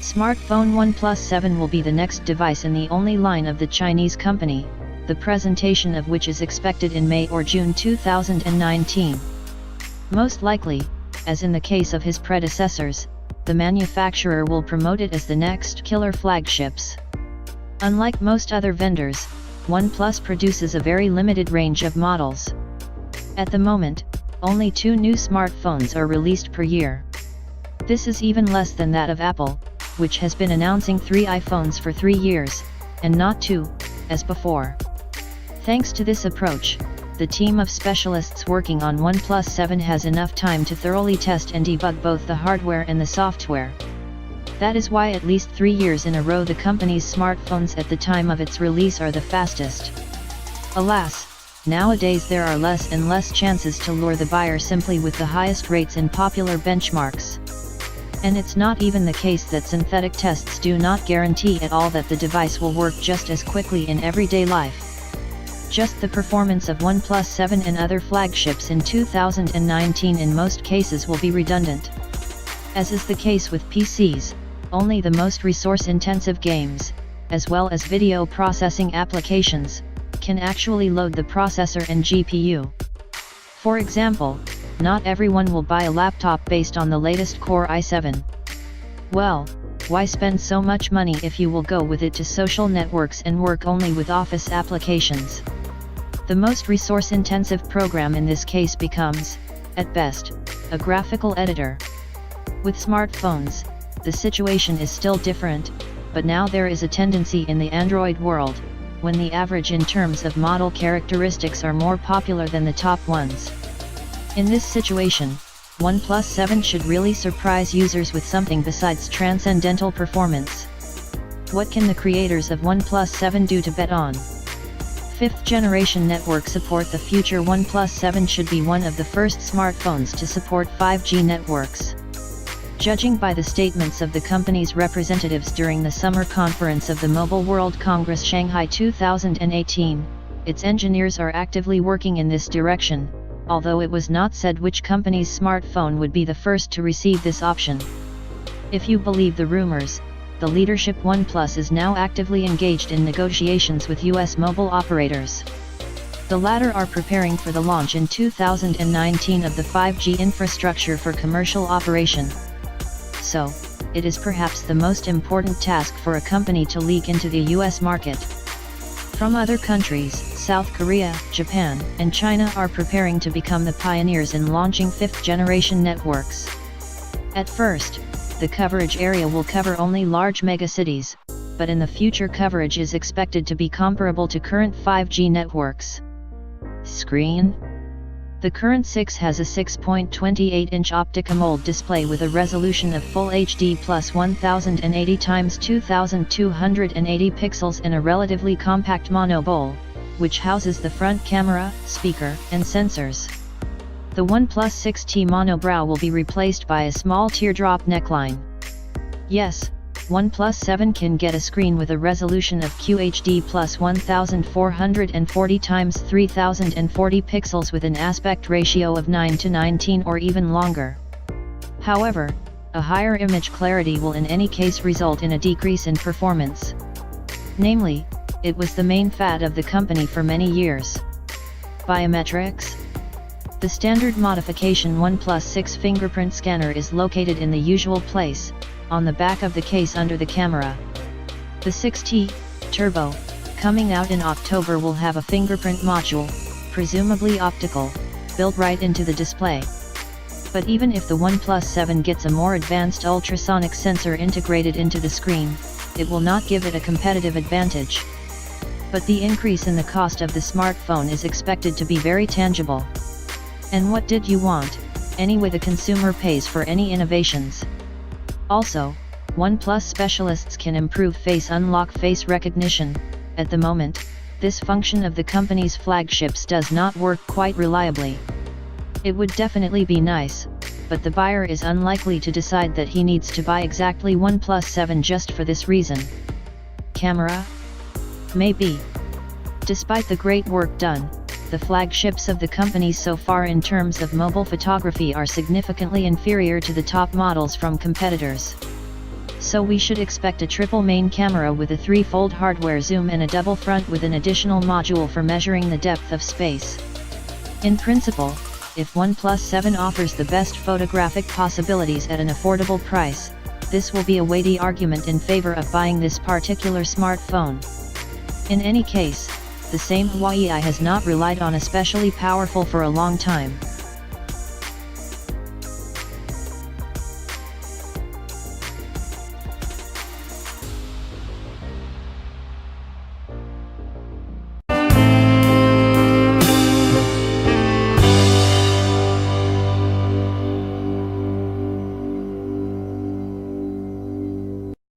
Smartphone OnePlus 7 will be the next device in the only line of the Chinese company, the presentation of which is expected in May or June 2019. Most likely, as in the case of his predecessors, the manufacturer will promote it as the next killer flagships. Unlike most other vendors, OnePlus produces a very limited range of models. At the moment, only 2 new smartphones are released per year. This is even less than that of Apple, which has been announcing 3 iPhones for 3 years, and not 2, as before. Thanks to this approach, the team of specialists working on OnePlus 7 has enough time to thoroughly test and debug both the hardware and the software. That is why at least 3 years in a row the company's smartphones at the time of its release are the fastest. Alas, nowadays there are less and less chances to lure the buyer simply with the highest rates in popular benchmarks. And it's not even the case that synthetic tests do not guarantee at all that the device will work just as quickly in everyday life. Just the performance of OnePlus 7 and other flagships in 2019 in most cases will be redundant. As is the case with PCs, only the most resource-intensive games, as well as video processing applications, can actually load the processor and GPU. For example, not everyone will buy a laptop based on the latest Core i7. Well, why spend so much money if you will go with it to social networks and work only with office applications? The most resource-intensive program in this case becomes, at best, a graphical editor. With smartphones, the situation is still different, but now there is a tendency in the Android world, when the average in terms of model characteristics are more popular than the top ones. In this situation, OnePlus 7 should really surprise users with something besides transcendental performance. What can the creators of OnePlus 7 do to bet on? 5th generation network support. The future OnePlus 7 should be one of the first smartphones to support 5G networks. Judging by the statements of the company's representatives during the summer conference of the Mobile World Congress Shanghai 2018, its engineers are actively working in this direction, although it was not said which company's smartphone would be the first to receive this option. If you believe the rumors, the leadership OnePlus is now actively engaged in negotiations with US mobile operators. The latter are preparing for the launch in 2019 of the 5G infrastructure for commercial operation. So, it is perhaps the most important task for a company to leak into the US market. From other countries, South Korea, Japan, and China are preparing to become the pioneers in launching 5th generation networks. At first, the coverage area will cover only large megacities, but in the future coverage is expected to be comparable to current 5G networks. Screen? The current 6 has a 6.28-inch Optic AMOLED display with a resolution of Full HD plus 1080 x 2280 pixels and a relatively compact mono bowl, which houses the front camera, speaker, and sensors. The OnePlus 6T mono brow will be replaced by a small teardrop neckline. Yes, OnePlus 7 can get a screen with a resolution of QHD plus 1440 x 3040 pixels with an aspect ratio of 9:19 or even longer. However, a higher image clarity will in any case result in a decrease in performance. Namely, it was the main fad of the company for many years. Biometrics? The standard modification OnePlus 6 fingerprint scanner is located in the usual place, on the back of the case under the camera. The 6T Turbo, coming out in October, will have a fingerprint module, presumably optical, built right into the display. But even if the OnePlus 7 gets a more advanced ultrasonic sensor integrated into the screen, it will not give it a competitive advantage. But the increase in the cost of the smartphone is expected to be very tangible. And what did you want, anyway? The consumer pays for any innovations. Also, OnePlus specialists can improve face unlock face recognition. At the moment, this function of the company's flagships does not work quite reliably. It would definitely be nice, but the buyer is unlikely to decide that he needs to buy exactly OnePlus 7 just for this reason. Camera? Maybe. Despite the great work done, the flagships of the company so far in terms of mobile photography are significantly inferior to the top models from competitors. so we should expect a triple main camera with a 3-fold hardware zoom and a double front with an additional module for measuring the depth of space. In principle, if OnePlus 7 offers the best photographic possibilities at an affordable price, this will be a weighty argument in favor of buying this particular smartphone. In any case, the same Huawei has not relied on especially powerful for a long time.